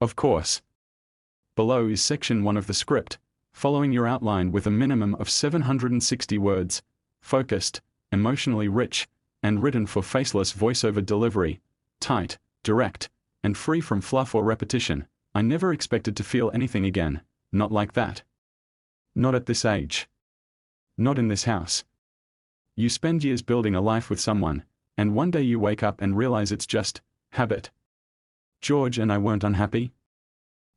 Of course. Below is section 1 of the script, following your outline with a minimum of 760 words, focused, emotionally rich, and written for faceless voiceover delivery, tight, direct, and free from fluff or repetition. I never expected to feel anything again, not like that. Not at this age. Not in this house. You spend years building a life with someone, and one day you wake up and realize it's just habit. George and I weren't unhappy.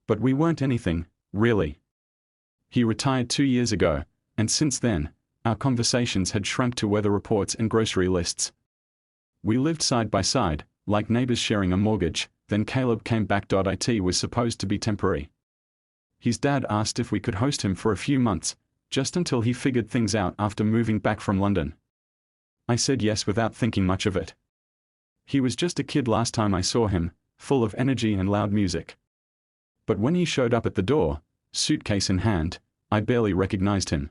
But we weren't anything, really. He retired 2 years ago, and since then, our conversations had shrunk to weather reports and grocery lists. We lived side by side, like neighbors sharing a mortgage. Then Caleb came back. It was supposed to be temporary. His dad asked if we could host him for a few months, just until he figured things out after moving back from London. I said yes without thinking much of it. He was just a kid last time I saw him, full of energy and loud music. But when he showed up at the door, suitcase in hand, I barely recognized him.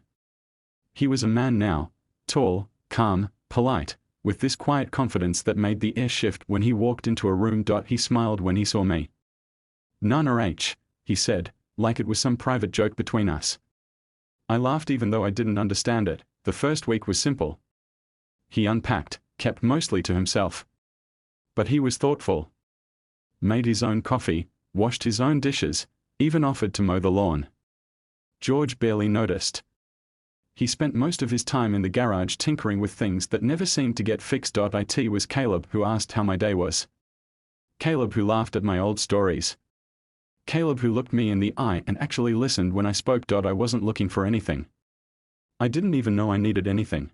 He was a man now, tall, calm, polite, with this quiet confidence that made the air shift when he walked into a room. He smiled when he saw me. Nana H., he said, like it was some private joke between us. I laughed even though I didn't understand it. The first week was simple. He unpacked, kept mostly to himself. But he was thoughtful. Made his own coffee, washed his own dishes, even offered to mow the lawn. George barely noticed. He spent most of his time in the garage tinkering with things that never seemed to get fixed. It was Caleb who asked how my day was. Caleb who laughed at my old stories. Caleb who looked me in the eye and actually listened when I spoke. I wasn't looking for anything. I didn't even know I needed anything.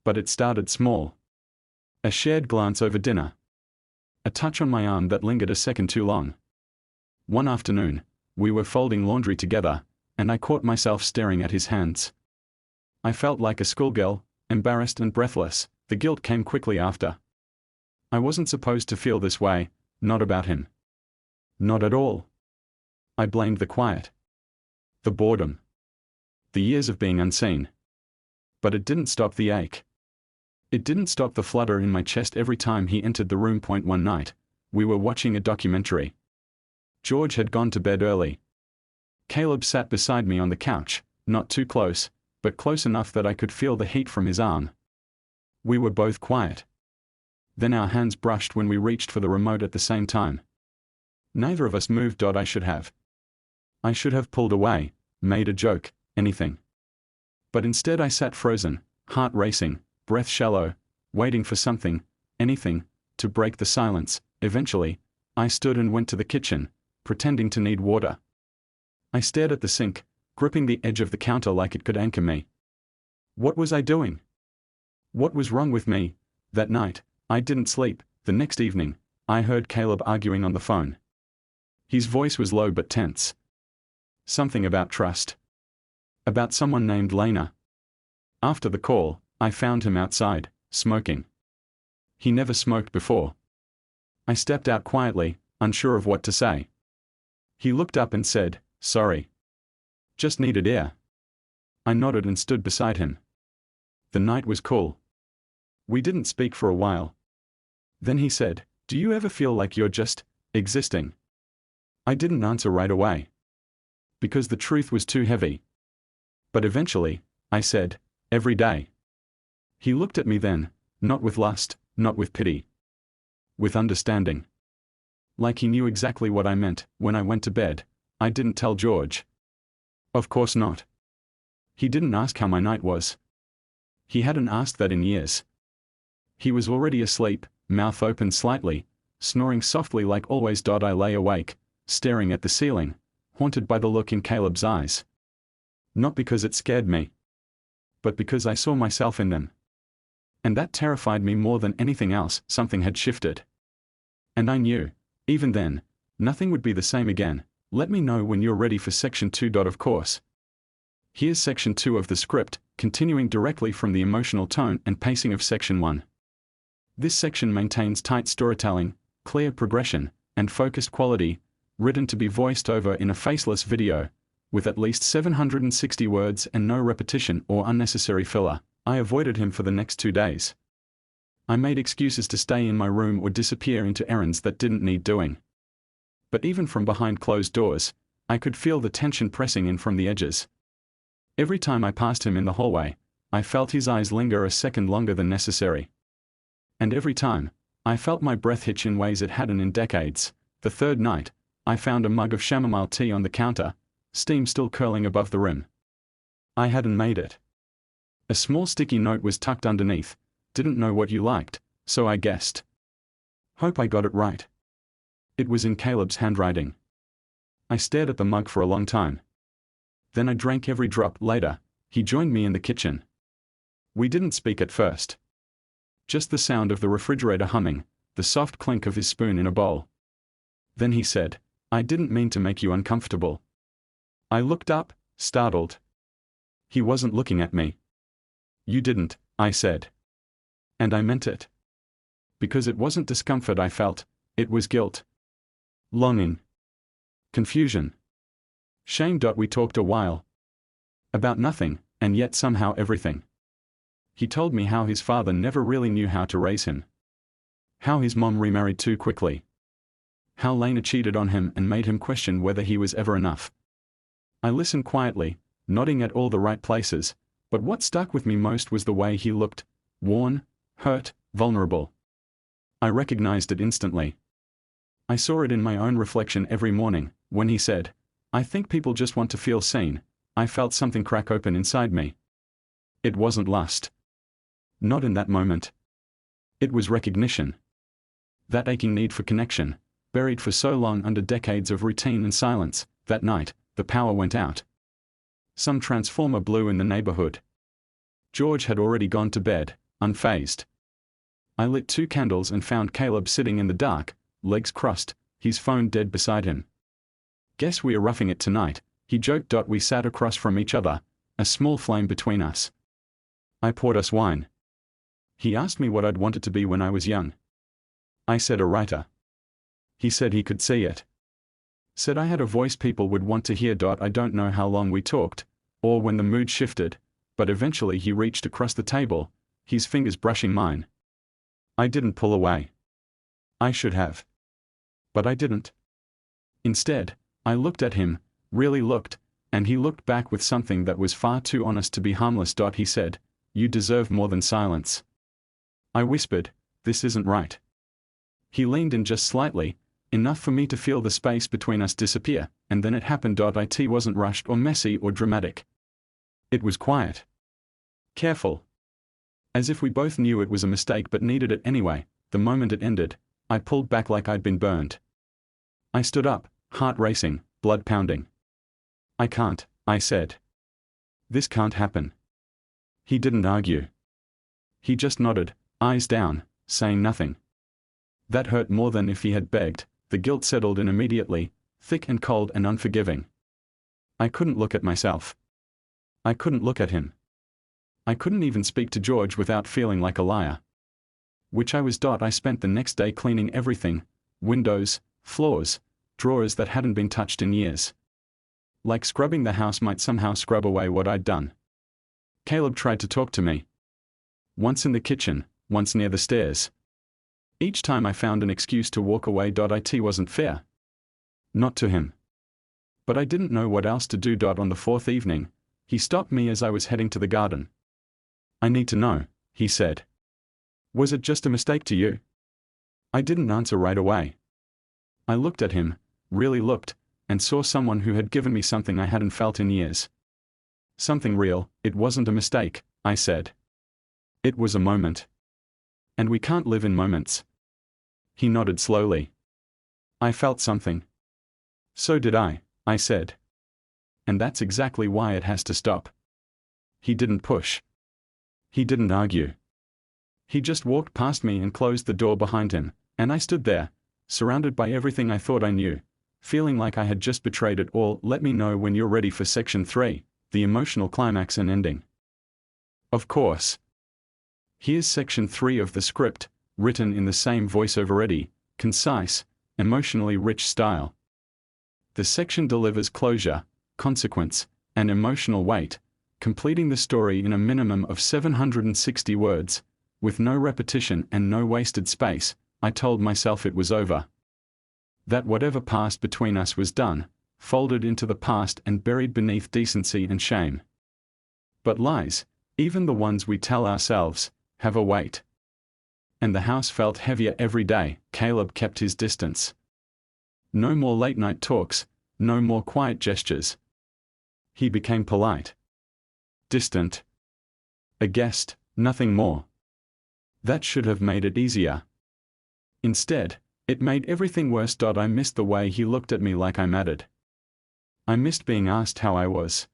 But it started small. A shared glance over dinner. A touch on my arm that lingered a second too long. One afternoon, we were folding laundry together, and I caught myself staring at his hands. I felt like a schoolgirl, embarrassed and breathless. The guilt came quickly after. I wasn't supposed to feel this way, not about him. Not at all. I blamed the quiet. The boredom. The years of being unseen. But it didn't stop the ache. It didn't stop the flutter in my chest every time he entered the room. One night, we were watching a documentary. George had gone to bed early. Caleb sat beside me on the couch, not too close, but close enough that I could feel the heat from his arm. We were both quiet. Then our hands brushed when we reached for the remote at the same time. Neither of us moved. I should have. I should have pulled away, made a joke, anything. But instead I sat frozen, heart racing, breath shallow, waiting for something, anything, to break the silence. Eventually, I stood and went to the kitchen, pretending to need water. I stared at the sink, gripping the edge of the counter like it could anchor me. What was I doing? What was wrong with me? That night, I didn't sleep. The next evening, I heard Caleb arguing on the phone. His voice was low but tense. Something about trust. About someone named Lena. After the call, I found him outside, smoking. He never smoked before. I stepped out quietly, unsure of what to say. He looked up and said, "Sorry. Just needed air." I nodded and stood beside him. The night was cool. We didn't speak for a while. Then he said, "Do you ever feel like you're just existing?" I didn't answer right away. Because the truth was too heavy. But eventually, I said, "Every day." He looked at me then, not with lust, not with pity. With understanding. Like he knew exactly what I meant. When I went to bed, I didn't tell George. Of course not. He didn't ask how my night was. He hadn't asked that in years. He was already asleep, mouth open slightly, snoring softly like always. I lay awake, staring at the ceiling, haunted by the look in Caleb's eyes. Not because it scared me, but because I saw myself in them. And that terrified me more than anything else. Something had shifted. And I knew, even then, nothing would be the same again. Let me know when you're ready for section 2. Of course. Here's section 2 of the script, continuing directly from the emotional tone and pacing of section 1. This section maintains tight storytelling, clear progression, and focused quality, written to be voiced over in a faceless video, with at least 760 words and no repetition or unnecessary filler. I avoided him for the next 2 days. I made excuses to stay in my room or disappear into errands that didn't need doing. But even from behind closed doors, I could feel the tension pressing in from the edges. Every time I passed him in the hallway, I felt his eyes linger a second longer than necessary. And every time, I felt my breath hitch in ways it hadn't in decades. The third night, I found a mug of chamomile tea on the counter, steam still curling above the rim. I hadn't made it. A small sticky note was tucked underneath. Didn't know what you liked, so I guessed. Hope I got it right. It was in Caleb's handwriting. I stared at the mug for a long time. Then I drank every drop. Later, he joined me in the kitchen. We didn't speak at first. Just the sound of the refrigerator humming, the soft clink of his spoon in a bowl. Then he said, "I didn't mean to make you uncomfortable." I looked up, startled. He wasn't looking at me. "You didn't," I said. And I meant it. Because it wasn't discomfort I felt, it was guilt. Longing. Confusion. Shame. We talked a while. About nothing, and yet somehow everything. He told me how his father never really knew how to raise him. How his mom remarried too quickly. How Lena cheated on him and made him question whether he was ever enough. I listened quietly, nodding at all the right places, but what stuck with me most was the way he looked, worn, hurt, vulnerable. I recognized it instantly. I saw it in my own reflection every morning. When he said, "I think people just want to feel seen," I felt something crack open inside me. It wasn't lust. Not in that moment. It was recognition. That aching need for connection, buried for so long under decades of routine and silence. That night, the power went out. Some transformer blew in the neighborhood. George had already gone to bed, unfazed. I lit 2 candles and found Caleb sitting in the dark, legs crossed, his phone dead beside him. "Guess we are roughing it tonight," he joked. We sat across from each other, a small flame between us. I poured us wine. He asked me what I'd wanted to be when I was young. I said a writer. He said he could see it. Said I had a voice people would want to hear. I don't know how long we talked, or when the mood shifted, but eventually he reached across the table, his fingers brushing mine. I didn't pull away. I should have. But I didn't. Instead, I looked at him, really looked, and he looked back with something that was far too honest to be harmless. He said, "You deserve more than silence." I whispered, "This isn't right." He leaned in just slightly, enough for me to feel the space between us disappear, and then it happened. It wasn't rushed or messy or dramatic. It was quiet. Careful. As if we both knew it was a mistake but needed it anyway. The moment it ended, I pulled back like I'd been burned. I stood up, heart racing, blood pounding. "I can't," I said. "This can't happen." He didn't argue. He just nodded, eyes down, saying nothing. That hurt more than if he had begged. The guilt settled in immediately, thick and cold and unforgiving. I couldn't look at myself. I couldn't look at him. I couldn't even speak to George without feeling like a liar. Which I was. I spent the next day cleaning everything, windows, floors, drawers that hadn't been touched in years. Like scrubbing the house might somehow scrub away what I'd done. Caleb tried to talk to me. Once in the kitchen, once near the stairs. Each time I found an excuse to walk away. It wasn't fair. Not to him. But I didn't know what else to do. On the 4th evening, he stopped me as I was heading to the garden. "I need to know," he said. "Was it just a mistake to you?" I didn't answer right away. I looked at him, really looked, and saw someone who had given me something I hadn't felt in years. Something real. "It wasn't a mistake," I said. "It was a moment. And we can't live in moments." He nodded slowly. I felt something. "So did I said. "And that's exactly why it has to stop." He didn't push. He didn't argue. He just walked past me and closed the door behind him, and I stood there, surrounded by everything I thought I knew, feeling like I had just betrayed it all. Let me know when you're ready for section 3, the emotional climax and ending. Of course. Here's section 3 of the script, written in the same voiceover-ready, concise, emotionally rich style. The section delivers closure, consequence, and emotional weight, completing the story in a minimum of 760 words. With no repetition and no wasted space, I told myself it was over. that whatever passed between us was done, folded into the past and buried beneath decency and shame. But lies, even the ones we tell ourselves, have a weight. And the house felt heavier every day. Caleb kept his distance. No more late-night talks, no more quiet gestures. He became polite. Distant. A guest, nothing more. That should have made it easier. Instead, it made everything worse. I missed the way he looked at me like I mattered. I missed being asked how I was.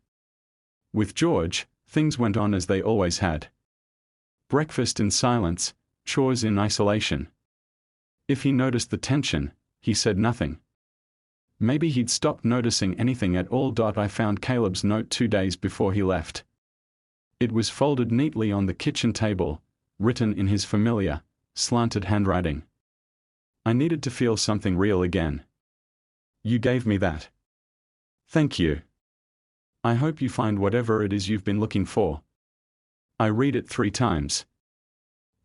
With George, things went on as they always had. Breakfast in silence, chores in isolation. If he noticed the tension, he said nothing. Maybe he'd stopped noticing anything at all. I found Caleb's note 2 days before he left. It was folded neatly on the kitchen table, written in his familiar, slanted handwriting. I needed to feel something real again. You gave me that. Thank you. I hope you find whatever it is you've been looking for. I read it 3 times.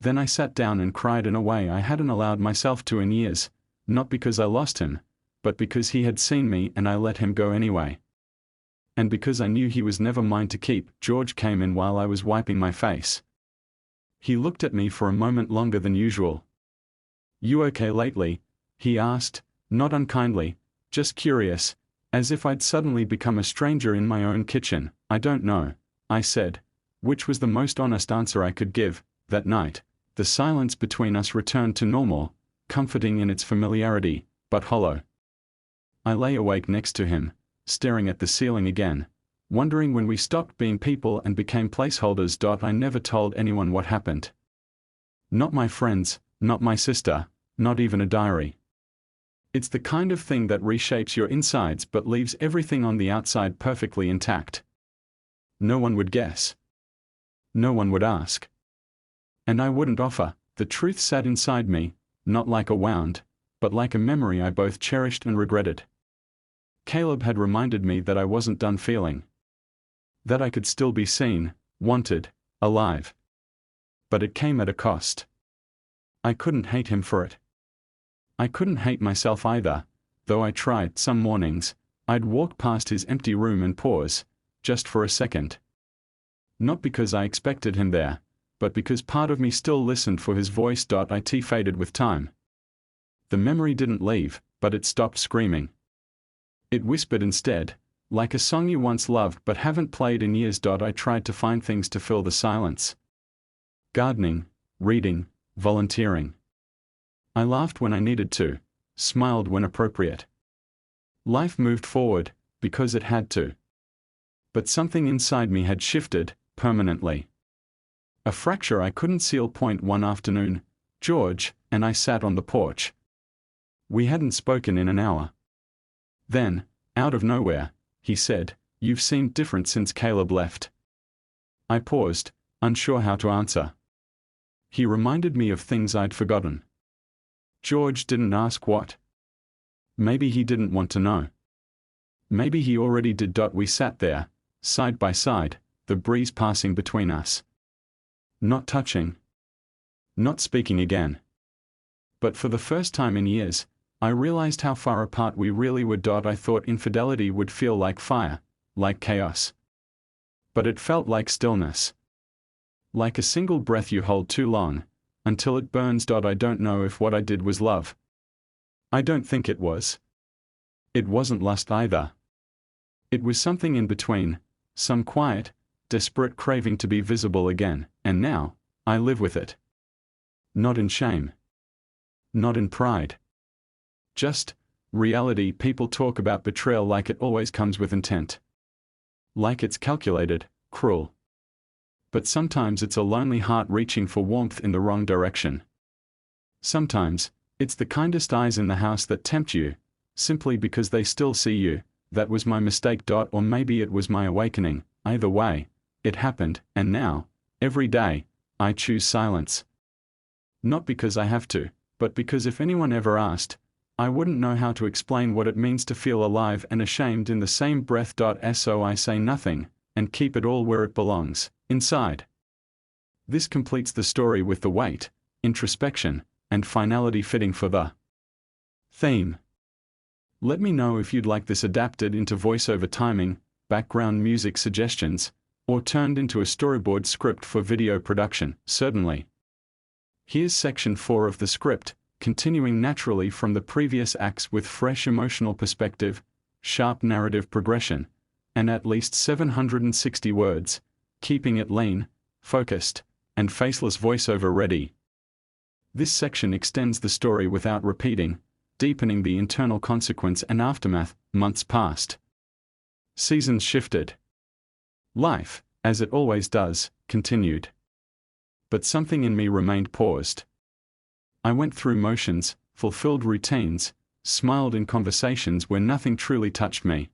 Then I sat down and cried in a way I hadn't allowed myself to in years, not because I lost him, but because he had seen me and I let him go anyway. And because I knew he was never mine to keep. George came in while I was wiping my face. He looked at me for a moment longer than usual. You okay lately? He asked, not unkindly, just curious, as if I'd suddenly become a stranger in my own kitchen. I don't know, I said, which was the most honest answer I could give. That night, the silence between us returned to normal, comforting in its familiarity, but hollow. I lay awake next to him, staring at the ceiling again, wondering when we stopped being people and became placeholders. I never told anyone what happened. Not my friends, not my sister, not even a diary. It's the kind of thing that reshapes your insides but leaves everything on the outside perfectly intact. No one would guess. No one would ask. And I wouldn't offer. The truth sat inside me, not like a wound, but like a memory I both cherished and regretted. Caleb had reminded me that I wasn't done feeling. That I could still be seen, wanted, alive. But it came at a cost. I couldn't hate him for it. I couldn't hate myself either, though I tried. Some mornings, I'd walk past his empty room and pause, just for a second. Not because I expected him there, but because part of me still listened for his voice. It faded with time. The memory didn't leave, but it stopped screaming. It whispered instead, like a song you once loved but haven't played in years. I tried to find things to fill the silence. Gardening, reading, volunteering. I laughed when I needed to, smiled when appropriate. Life moved forward, because it had to. But something inside me had shifted, permanently. A fracture I couldn't seal. One afternoon, George and I sat on the porch. We hadn't spoken in an hour. Then, out of nowhere, he said, "You've seemed different since Caleb left." I paused, unsure how to answer. He reminded me of things I'd forgotten. George didn't ask what. Maybe he didn't want to know. Maybe he already did. We sat there, side by side, the breeze passing between us. Not touching. Not speaking again. But for the first time in years, I realized how far apart we really were. I thought infidelity would feel like fire, like chaos. But it felt like stillness. Like a single breath you hold too long, until it burns. I don't know if what I did was love. I don't think it was. It wasn't lust either. It was something in between, some quiet, desperate craving to be visible again, and now, I live with it. Not in shame. Not in pride. Just reality. People talk about betrayal like it always comes with intent. Like it's calculated, cruel. But sometimes it's a lonely heart reaching for warmth in the wrong direction. Sometimes, it's the kindest eyes in the house that tempt you, simply because they still see you. That was my mistake. Or maybe it was my awakening. Either way, it happened, and now, every day, I choose silence. Not because I have to, but because if anyone ever asked, I wouldn't know how to explain what it means to feel alive and ashamed in the same breath. So I say nothing, and keep it all where it belongs, inside. This completes the story with the weight, introspection, and finality fitting for the theme. Let me know if you'd like this adapted into voiceover timing, background music suggestions, or turned into a storyboard script for video production. Certainly. Here's section 4 of the script, continuing naturally from the previous acts with fresh emotional perspective, sharp narrative progression, and at least 760 words, keeping it lean, focused, and faceless voiceover ready. This section extends the story without repeating, deepening the internal consequence and aftermath. Months passed. Seasons shifted. Life, as it always does, continued. But something in me remained paused. I went through motions, fulfilled routines, smiled in conversations where nothing truly touched me.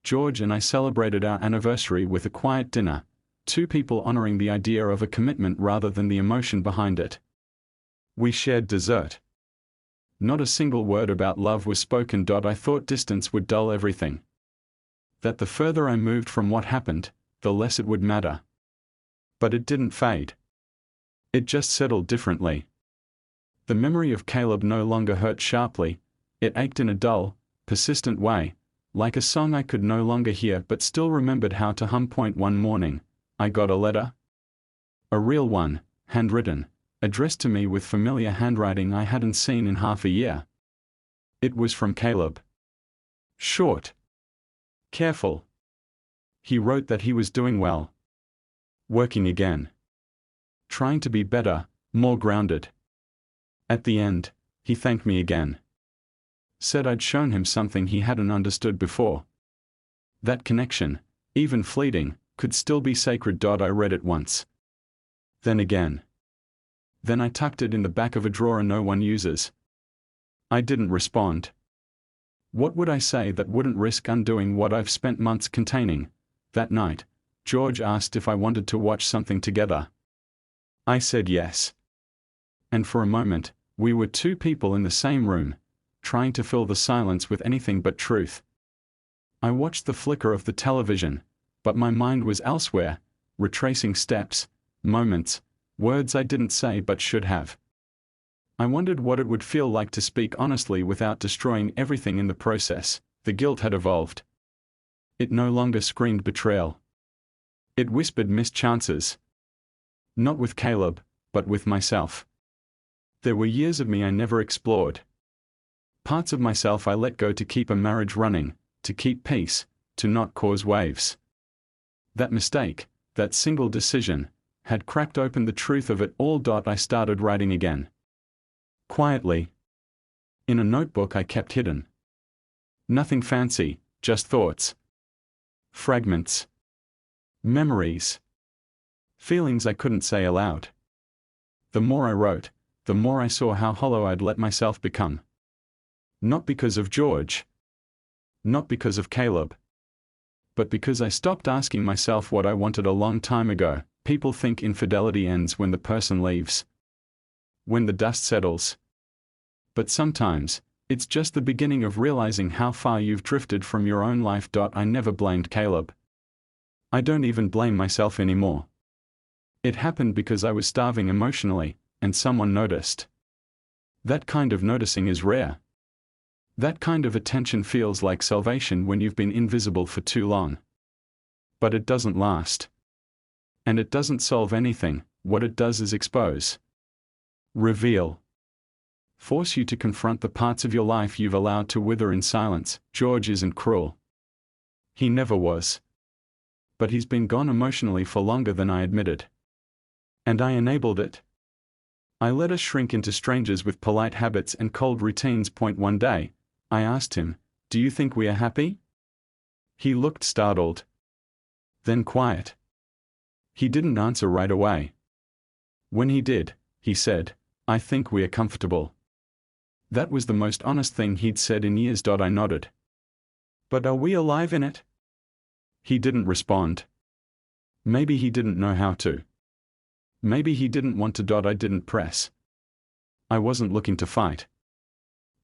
George and I celebrated our anniversary with a quiet dinner, two people honoring the idea of a commitment rather than the emotion behind it. We shared dessert. Not a single word about love was spoken. I thought distance would dull everything. That the further I moved from what happened, the less it would matter. But it didn't fade. It just settled differently. The memory of Caleb no longer hurt sharply, it ached in a dull, persistent way, like a song I could no longer hear but still remembered how to hum. One morning, I got a letter. A real one, handwritten, addressed to me with familiar handwriting I hadn't seen in half a year. It was from Caleb. Short. Careful. He wrote that he was doing well. Working again. Trying to be better, more grounded. At the end, he thanked me again. Said I'd shown him something he hadn't understood before. That connection, even fleeting, could still be sacred. I read it once. Then again. Then I tucked it in the back of a drawer no one uses. I didn't respond. What would I say that wouldn't risk undoing what I've spent months containing? That night, George asked if I wanted to watch something together. I said yes. And for a moment, we were two people in the same room, trying to fill the silence with anything but truth. I watched the flicker of the television, but my mind was elsewhere, retracing steps, moments, words I didn't say but should have. I wondered what it would feel like to speak honestly without destroying everything in the process. The guilt had evolved. It no longer screamed betrayal. It whispered missed chances. Not with Caleb, but with myself. There were years of me I never explored. Parts of myself I let go to keep a marriage running, to keep peace, to not cause waves. That mistake, that single decision, had cracked open the truth of it all. I started writing again. Quietly. In a notebook I kept hidden. Nothing fancy, just thoughts. Fragments. Memories. Feelings I couldn't say aloud. The more I wrote, the more I saw how hollow I'd let myself become. Not because of George. Not because of Caleb. But because I stopped asking myself what I wanted a long time ago. People think infidelity ends when the person leaves. When the dust settles. But sometimes, it's just the beginning of realizing how far you've drifted from your own life. I never blamed Caleb. I don't even blame myself anymore. It happened because I was starving emotionally, and someone noticed. That kind of noticing is rare. That kind of attention feels like salvation when you've been invisible for too long. But it doesn't last. And it doesn't solve anything. What it does is expose. Reveal. Force you to confront the parts of your life you've allowed to wither in silence. George isn't cruel. He never was. But he's been gone emotionally for longer than I admitted. And I enabled it. I let us shrink into strangers with polite habits and cold routines. One day, I asked him, "Do you think we are happy?" He looked startled. Then quiet. He didn't answer right away. When he did, he said, "I think we are comfortable." That was the most honest thing he'd said in years. I nodded. "But are we alive in it?" He didn't respond. Maybe he didn't know how to. Maybe he didn't want to. I didn't press. I wasn't looking to fight.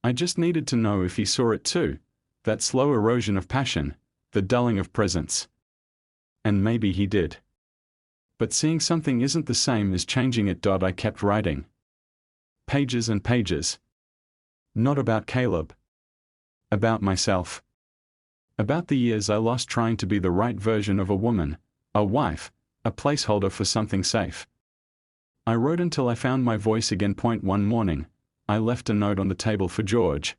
I just needed to know if he saw it too, that slow erosion of passion, the dulling of presence. And maybe he did. But seeing something isn't the same as changing it. I kept writing. Pages and pages. Not about Caleb. About myself. About the years I lost trying to be the right version of a woman, a wife, a placeholder for something safe. I wrote until I found my voice again. One morning, I left a note on the table for George.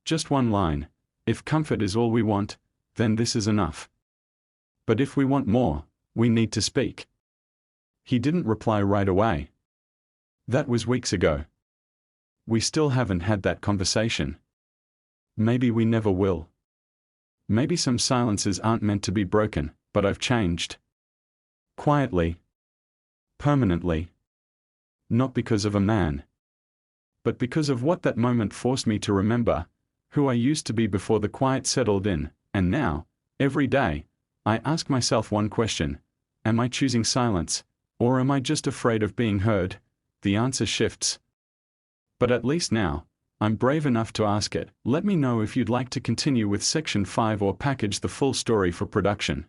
Just one line: if comfort is all we want, then this is enough. But if we want more, we need to speak. He didn't reply right away. That was weeks ago. We still haven't had that conversation. Maybe we never will. Maybe some silences aren't meant to be broken, but I've changed. Quietly. Permanently. Not because of a man, but because of what that moment forced me to remember, who I used to be before the quiet settled in. And now, every day, I ask myself one question: am I choosing silence, or am I just afraid of being heard? The answer shifts. But at least now, I'm brave enough to ask it. Let me know if you'd like to continue with section 5 or package the full story for production.